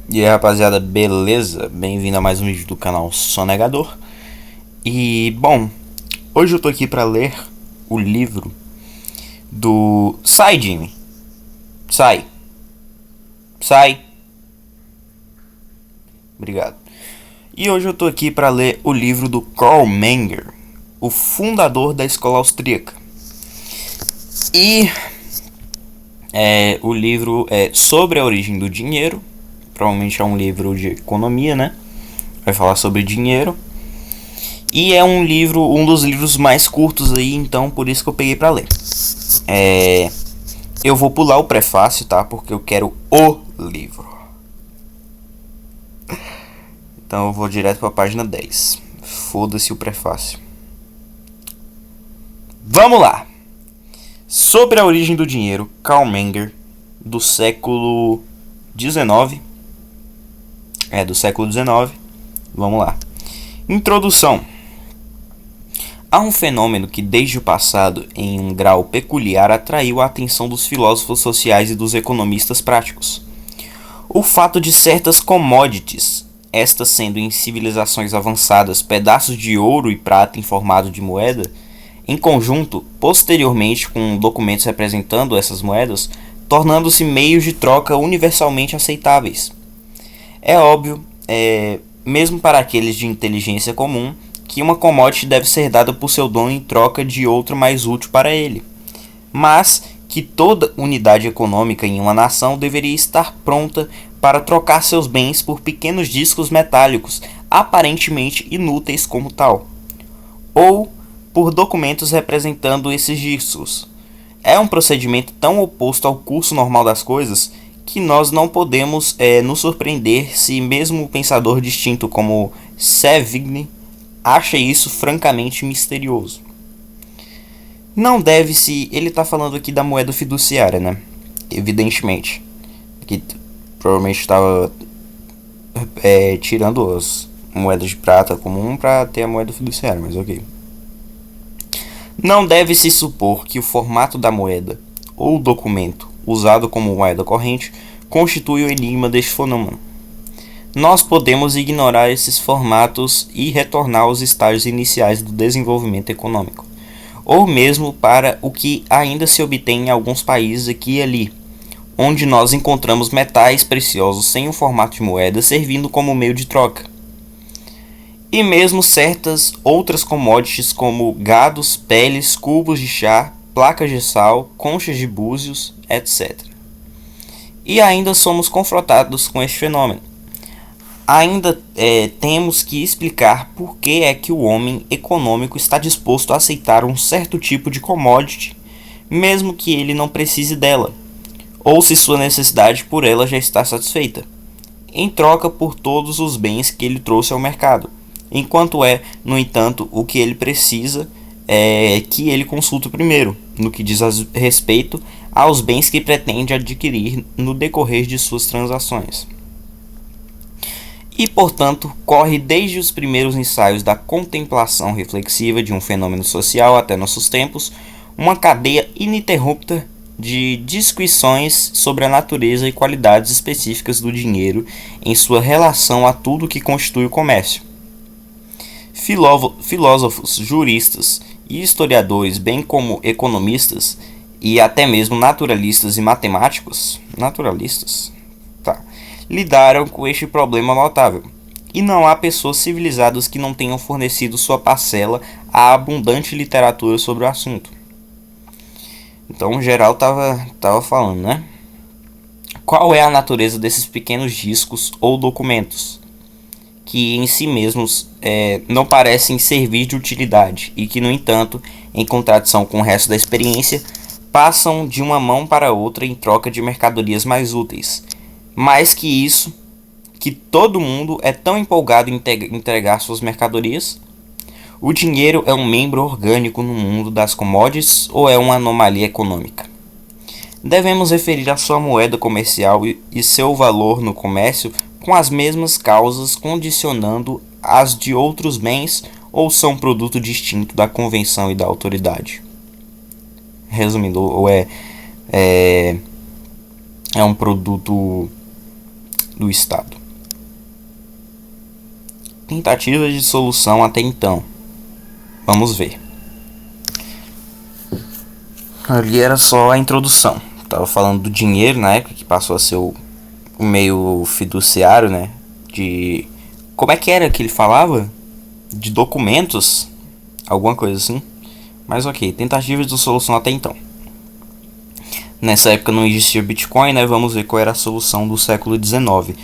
E aí, rapaziada, beleza? Bem-vindo a mais um vídeo do canal Sonegador. E, bom, hoje eu tô aqui pra ler o livro do... Sai, Jimmy! Sai! Sai! Obrigado. E hoje eu tô aqui pra ler o livro do Karl Menger, o fundador da escola austríaca. E o livro é sobre a origem do dinheiro. Provavelmente é um livro de economia, né? Vai falar sobre dinheiro. E é um dos livros mais curtos aí, então por isso que eu peguei pra ler. Eu vou pular o prefácio, tá? Porque eu quero o livro. Então eu vou direto pra página 10. Foda-se o prefácio. Vamos lá! Sobre a origem do dinheiro, Karl Menger, do século XIX. Do século XIX. Vamos lá. Introdução. Há um fenômeno que desde o passado, em um grau peculiar, atraiu a atenção dos filósofos sociais e dos economistas práticos. O fato de certas commodities, estas sendo em civilizações avançadas pedaços de ouro e prata em formato de moeda, em conjunto, posteriormente com documentos representando essas moedas, tornando-se meios de troca universalmente aceitáveis. É óbvio, mesmo para aqueles de inteligência comum, que uma commodity deve ser dada por seu dono em troca de outra mais útil para ele, mas que toda unidade econômica em uma nação deveria estar pronta para trocar seus bens por pequenos discos metálicos aparentemente inúteis como tal, ou por documentos representando esses discos. É um procedimento tão oposto ao curso normal das coisas que nós não podemos nos surpreender se mesmo o pensador distinto como Savigny acha isso francamente misterioso. Não deve-se... Ele está falando aqui da moeda fiduciária, né? Evidentemente. Que provavelmente estava tirando as moedas de prata comum para ter a moeda fiduciária, mas ok. Não deve-se supor que o formato da moeda ou documento usado como moeda corrente constitui o enigma deste fenômeno. Nós podemos ignorar esses formatos e retornar aos estágios iniciais do desenvolvimento econômico, ou mesmo para o que ainda se obtém em alguns países aqui e ali, onde nós encontramos metais preciosos sem o formato de moeda servindo como meio de troca. E mesmo certas outras commodities como gados, peles, cubos de chá, placas de sal, conchas de búzios, etc. E ainda somos confrontados com este fenômeno. Ainda temos que explicar por que é que o homem econômico está disposto a aceitar um certo tipo de commodity, mesmo que ele não precise dela, ou se sua necessidade por ela já está satisfeita, em troca por todos os bens que ele trouxe ao mercado, enquanto no entanto, o que ele precisa é que ele consulte primeiro, no que diz respeito aos bens que pretende adquirir no decorrer de suas transações. E, portanto, corre desde os primeiros ensaios da contemplação reflexiva de um fenômeno social até nossos tempos, uma cadeia ininterrupta de disquisições sobre a natureza e qualidades específicas do dinheiro em sua relação a tudo que constitui o comércio. Filósofos, juristas e historiadores, bem como economistas e até mesmo naturalistas e matemáticos, lidaram com este problema notável, e não há pessoas civilizadas que não tenham fornecido sua parcela à abundante literatura sobre o assunto. Então, o geral tava falando, né? Qual é a natureza desses pequenos discos ou documentos, que em si mesmos não parecem servir de utilidade e que, no entanto, em contradição com o resto da experiência, passam de uma mão para outra em troca de mercadorias mais úteis? Mais que isso, que todo mundo é tão empolgado em entregar suas mercadorias? O dinheiro é um membro orgânico no mundo das commodities ou é uma anomalia econômica? Devemos referir a sua moeda comercial e seu valor no comércio com as mesmas causas, condicionando as de outros bens, ou são produto distinto da convenção e da autoridade? Resumindo, ou é um produto do Estado. Tentativas de solução até então. Vamos ver. Ali era só a introdução. Tava falando do dinheiro na época, que passou a ser o meio fiduciário, né? De... Como é que era que ele falava? De documentos? Alguma coisa assim. Mas ok, tentativas de solução até então. Nessa época não existia Bitcoin, né? Vamos ver qual era a solução do século XIX.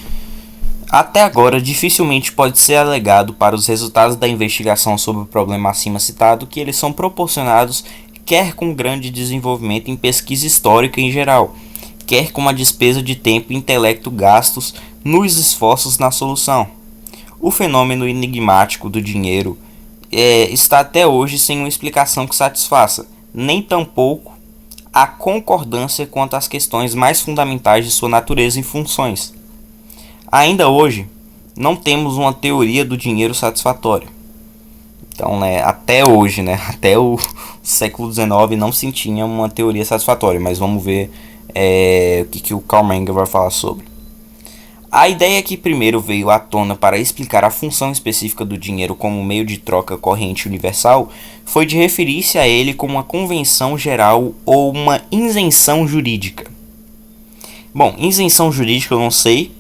Até agora, dificilmente pode ser alegado para os resultados da investigação sobre o problema acima citado que eles são proporcionados quer com grande desenvolvimento em pesquisa histórica em geral, quer com uma despesa de tempo e intelecto gastos nos esforços na solução. O fenômeno enigmático do dinheiro está até hoje sem uma explicação que satisfaça, nem tampouco a concordância quanto às questões mais fundamentais de sua natureza e funções. Ainda hoje, não temos uma teoria do dinheiro satisfatória. Então, até hoje, até o século XIX não se tinha uma teoria satisfatória, mas vamos ver o que o Karl Menger vai falar sobre. A ideia que primeiro veio à tona para explicar a função específica do dinheiro como meio de troca corrente universal foi de referir-se a ele como uma convenção geral ou uma isenção jurídica. Bom, isenção jurídica eu não sei,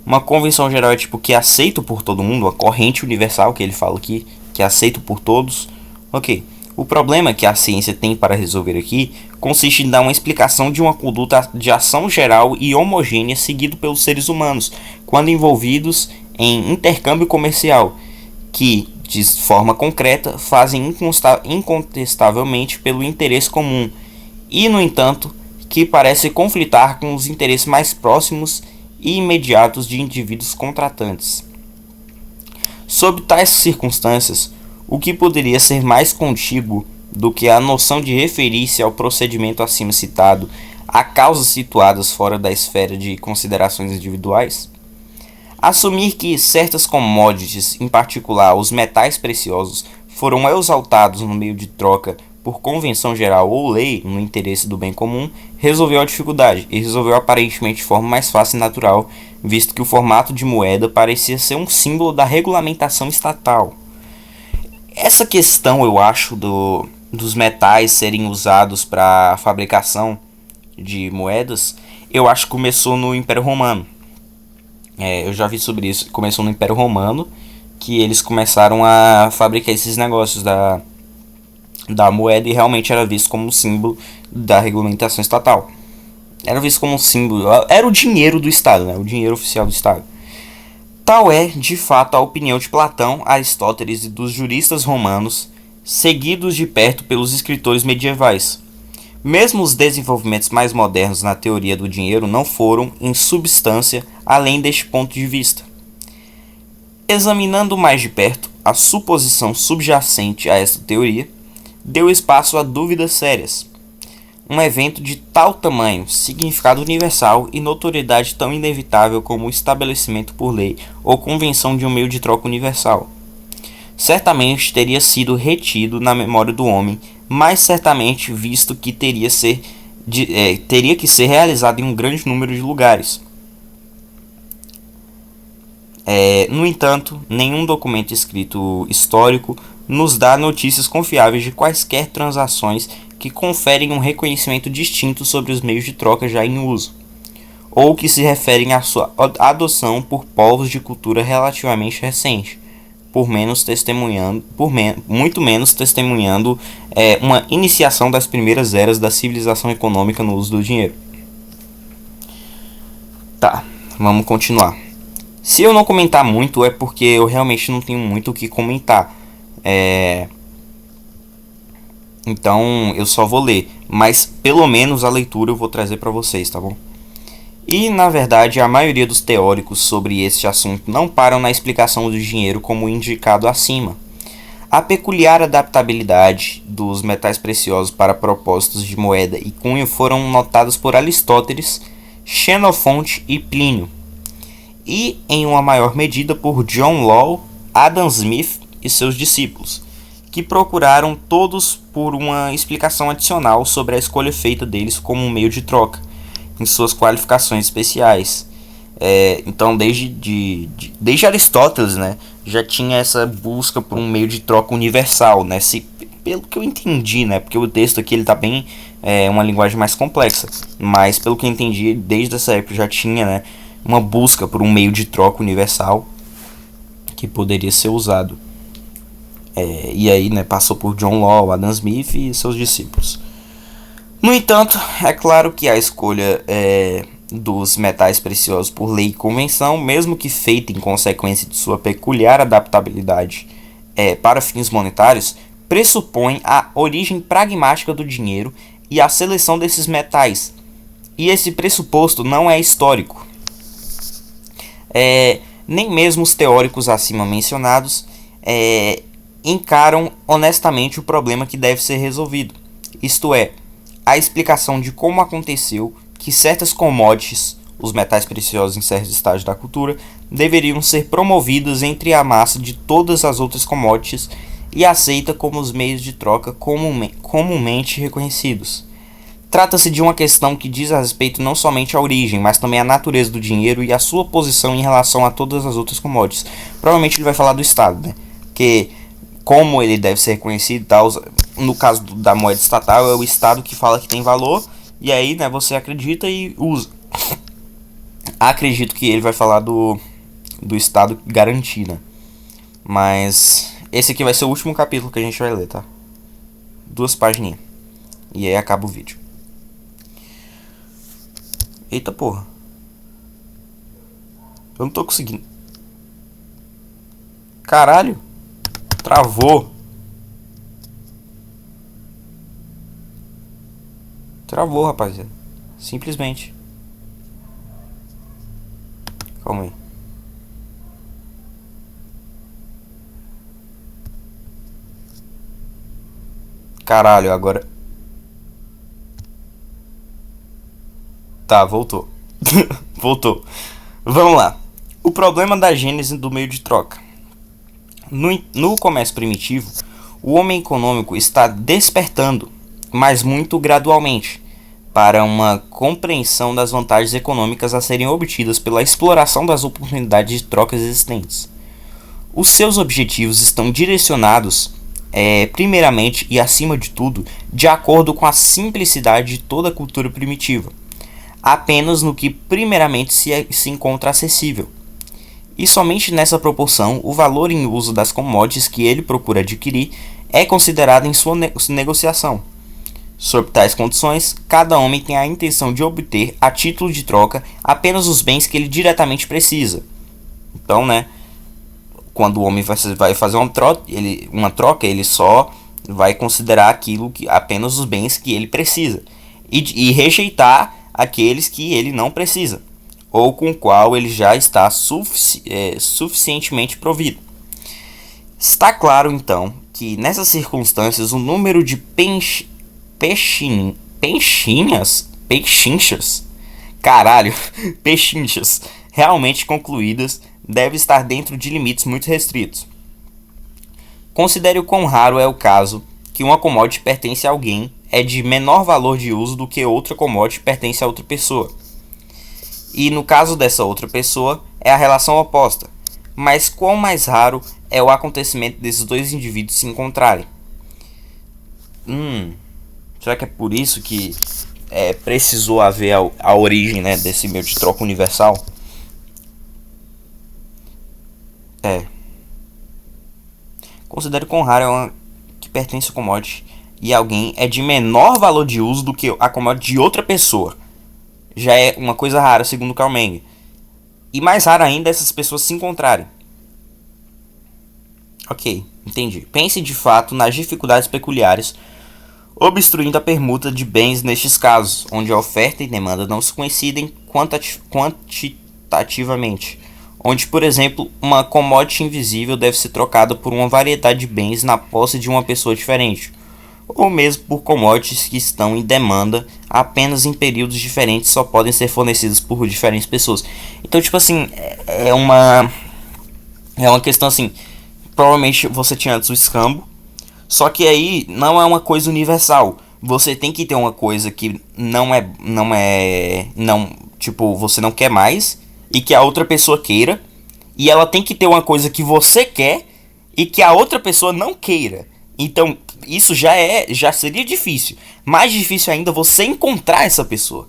Uma convenção geral é tipo que é aceito por todo mundo, a corrente universal que ele fala aqui, que é aceito por todos. Ok. O problema que a ciência tem para resolver aqui consiste em dar uma explicação de uma conduta de ação geral e homogênea seguido pelos seres humanos, quando envolvidos em intercâmbio comercial, que, de forma concreta, fazem incontestavelmente pelo interesse comum, e, no entanto, que parece conflitar com os interesses mais próximos e imediatos de indivíduos contratantes. Sob tais circunstâncias, o que poderia ser mais contíguo do que a noção de referir-se ao procedimento acima citado a causas situadas fora da esfera de considerações individuais? Assumir que certas commodities, em particular os metais preciosos, foram exaltados no meio de troca por convenção geral ou lei no interesse do bem comum, resolveu a dificuldade, e resolveu aparentemente de forma mais fácil e natural, visto que o formato de moeda parecia ser um símbolo da regulamentação estatal. Essa questão, eu acho, dos metais serem usados para a fabricação de moedas, eu acho que começou no Império Romano. Eu já vi sobre isso. Começou no Império Romano, que eles começaram a fabricar esses negócios da moeda e realmente era visto como um símbolo da regulamentação estatal. Era visto como um símbolo, era o dinheiro do Estado, o dinheiro oficial do Estado. Tal é, de fato, a opinião de Platão, Aristóteles e dos juristas romanos, seguidos de perto pelos escritores medievais. Mesmo os desenvolvimentos mais modernos na teoria do dinheiro não foram, em substância, além deste ponto de vista. Examinando mais de perto, a suposição subjacente a esta teoria deu espaço a dúvidas sérias. Um evento de tal tamanho, significado universal e notoriedade tão inevitável como o estabelecimento por lei ou convenção de um meio de troca universal. Certamente teria sido retido na memória do homem, mas certamente visto que teria que ser realizado em um grande número de lugares. No entanto, nenhum documento escrito histórico nos dá notícias confiáveis de quaisquer transações que conferem um reconhecimento distinto sobre os meios de troca já em uso, ou que se referem à sua adoção por povos de cultura relativamente recente, muito menos testemunhando uma iniciação das primeiras eras da civilização econômica no uso do dinheiro. Tá, vamos continuar. Se eu não comentar muito é porque eu realmente não tenho muito o que comentar. Então eu só vou ler, mas pelo menos a leitura eu vou trazer para vocês, tá bom? E na verdade a maioria dos teóricos sobre este assunto não param na explicação do dinheiro como indicado acima. A peculiar adaptabilidade dos metais preciosos para propósitos de moeda e cunho foram notadas por Aristóteles, Xenofonte e Plínio, e em uma maior medida por John Law, Adam Smith e seus discípulos, que procuraram todos por uma explicação adicional sobre a escolha feita deles como um meio de troca, em suas qualificações especiais. Então, desde Aristóteles, né, já tinha essa busca por um meio de troca universal, né, pelo que eu entendi, né, porque o texto aqui ele tá bem uma linguagem mais complexa, mas pelo que eu entendi, desde essa época já tinha, né, uma busca por um meio de troca universal que poderia ser usado. E aí, né, passou por John Law, Adam Smith e seus discípulos. No entanto, é claro que a escolha dos metais preciosos por lei e convenção, mesmo que feita em consequência de sua peculiar adaptabilidade para fins monetários, pressupõe a origem pragmática do dinheiro e a seleção desses metais. E esse pressuposto não é histórico. Nem mesmo os teóricos acima mencionados encaram honestamente o problema que deve ser resolvido, isto é, a explicação de como aconteceu que certas commodities, os metais preciosos em certos estágios da cultura, deveriam ser promovidas entre a massa de todas as outras commodities e aceita como os meios de troca comumente reconhecidos. Trata-se de uma questão que diz a respeito não somente à origem, mas também à natureza do dinheiro e à sua posição em relação a todas as outras commodities. Provavelmente ele vai falar do Estado, né? Porque como ele deve ser reconhecido e tal, no caso da moeda estatal, é o Estado que fala que tem valor, e aí, né, você acredita e usa. Acredito que ele vai falar do Estado garantir, né? Mas esse aqui vai ser o último capítulo que a gente vai ler, tá? 2 pagininhas. E aí acaba o vídeo. Eita porra. Eu não tô conseguindo. Caralho. Travou. Travou, rapaziada. Simplesmente. Calma aí. Caralho, agora. Tá, voltou. Voltou. Vamos lá. O problema da gênese do meio de troca. No comércio primitivo, o homem econômico está despertando, mas muito gradualmente, para uma compreensão das vantagens econômicas a serem obtidas pela exploração das oportunidades de trocas existentes. Os seus objetivos estão direcionados, primeiramente e acima de tudo, de acordo com a simplicidade de toda a cultura primitiva, apenas no que primeiramente se encontra acessível. E somente nessa proporção, o valor em uso das commodities que ele procura adquirir é considerado em sua negociação. Sob tais condições, cada homem tem a intenção de obter, a título de troca, apenas os bens que ele diretamente precisa. Então, né, quando o homem vai fazer uma troca, ele só vai considerar apenas os bens que ele precisa e rejeitar aqueles que ele não precisa, ou com o qual ele já está suficientemente provido. Está claro, então, que nessas circunstâncias o número de pechinchas realmente concluídas deve estar dentro de limites muito restritos. Considere o quão raro é o caso que uma commodity pertence a alguém é de menor valor de uso do que outra commodity pertence a outra pessoa. E no caso dessa outra pessoa, é a relação oposta. Mas quão mais raro é o acontecimento desses dois indivíduos se encontrarem? Será que é por isso que precisou haver a origem, né, desse meio de troca universal? Considere quão raro é uma que pertence a commodity e alguém é de menor valor de uso do que a commodity de outra pessoa. Já é uma coisa rara, segundo Karl Menger. E mais raro ainda é essas pessoas se encontrarem. Ok, entendi. Pense de fato nas dificuldades peculiares obstruindo a permuta de bens nestes casos, onde a oferta e demanda não se coincidem quantitativamente. Onde, por exemplo, uma commodity invisível deve ser trocada por uma variedade de bens na posse de uma pessoa diferente, ou mesmo por commodities que estão em demanda apenas em períodos diferentes só podem ser fornecidos por diferentes pessoas. Então, tipo assim, é uma questão assim, provavelmente você tinha antes o escambo, só que aí não é uma coisa universal. Você tem que ter uma coisa que tipo, você não quer mais e que a outra pessoa queira, e ela tem que ter uma coisa que você quer e que a outra pessoa não queira. Então, isso já seria difícil. Mais difícil ainda você encontrar essa pessoa.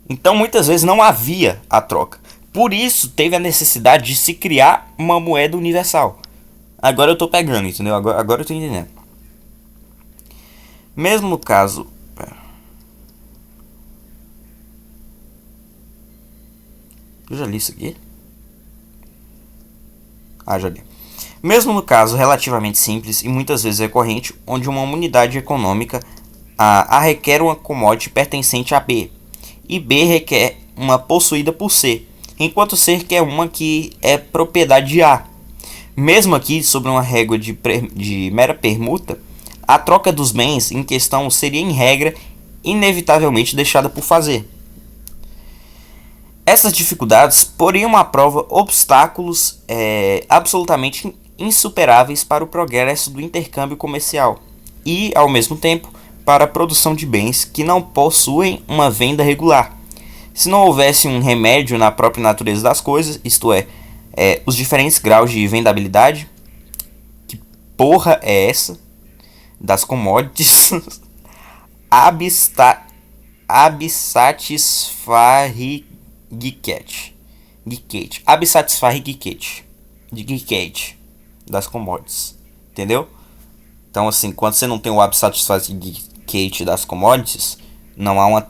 Então, muitas vezes não havia a troca. Por isso, teve a necessidade de se criar uma moeda universal. Agora eu tô pegando, entendeu? Agora eu tô entendendo. Mesmo no caso... Eu já li isso aqui? Já li. Mesmo no caso relativamente simples e muitas vezes recorrente, onde uma unidade econômica A requer uma commodity pertencente a B, e B requer uma possuída por C, enquanto C requer uma que é propriedade de A. Mesmo aqui, sobre uma régua de mera permuta, a troca dos bens em questão seria, em regra, inevitavelmente deixada por fazer. Essas dificuldades poriam à prova obstáculos absolutamente insuperáveis para o progresso do intercâmbio comercial e, ao mesmo tempo, para a produção de bens que não possuem uma venda regular. Se não houvesse um remédio na própria natureza das coisas, isto é, os diferentes graus de vendabilidade, que porra é essa? Das commodities, absatisfarrigicate das commodities, entendeu? Então, assim, quando você não tem o absatisfarrigicate das commodities, não há uma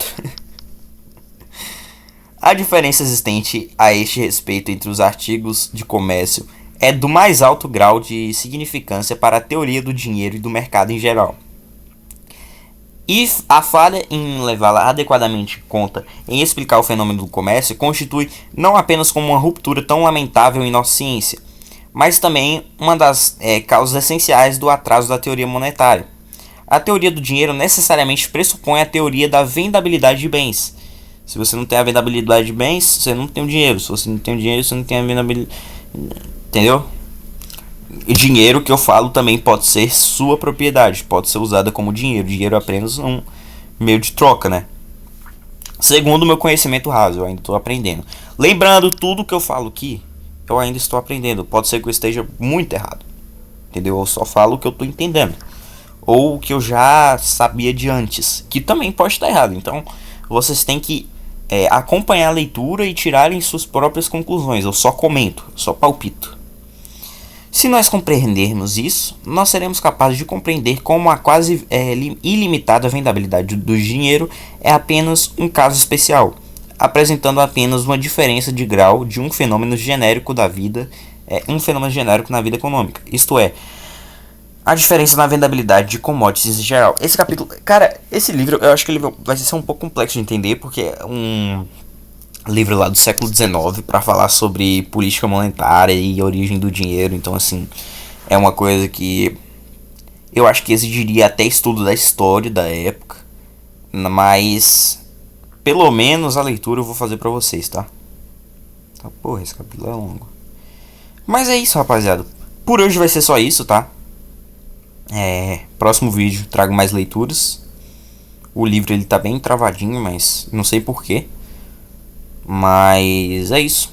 a diferença existente a este respeito entre os artigos de comércio é do mais alto grau de significância para a teoria do dinheiro e do mercado em geral. E a falha em levá-la adequadamente em conta em explicar o fenômeno do comércio constitui não apenas como uma ruptura tão lamentável em nossa ciência, mas também uma das causas essenciais do atraso da teoria monetária. A teoria do dinheiro necessariamente pressupõe a teoria da vendabilidade de bens. Se você não tem a vendabilidade de bens, você não tem o dinheiro. Se você não tem o dinheiro, você não tem a vendabilidade. Entendeu? E dinheiro, que eu falo, também pode ser sua propriedade, pode ser usada como dinheiro. Dinheiro é apenas um meio de troca, né? Segundo o meu conhecimento raso, eu ainda estou aprendendo. Lembrando, tudo que eu falo aqui, eu ainda estou aprendendo. Pode ser que eu esteja muito errado, entendeu? Eu só falo o que eu estou entendendo, ou o que eu já sabia de antes, que também pode estar errado. Então, vocês têm que acompanhar a leitura e tirarem suas próprias conclusões. Eu só comento, só palpito. Se nós compreendermos isso, nós seremos capazes de compreender como a quase ilimitada vendabilidade do dinheiro é apenas um caso especial, apresentando apenas uma diferença de grau de um fenômeno genérico da vida, um fenômeno genérico na vida econômica. Isto é, a diferença na vendabilidade de commodities em geral. Esse capítulo, cara, esse livro, eu acho que ele vai ser um pouco complexo de entender, porque é um livro lá do século XIX para falar sobre política monetária e origem do dinheiro. Então, assim, é uma coisa que eu acho que exigiria até estudo da história da época, mas pelo menos a leitura eu vou fazer pra vocês, tá? Porra, esse capítulo é longo. Mas é isso, rapaziada. Por hoje vai ser só isso, tá? Próximo vídeo trago mais leituras. O livro ele tá bem travadinho, mas não sei porquê. Mas é isso.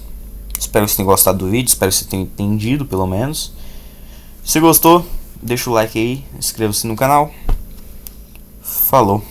Espero que vocês tenham gostado do vídeo. Espero que vocês tenham entendido, pelo menos. Se gostou, deixa o like aí. Inscreva-se no canal. Falou.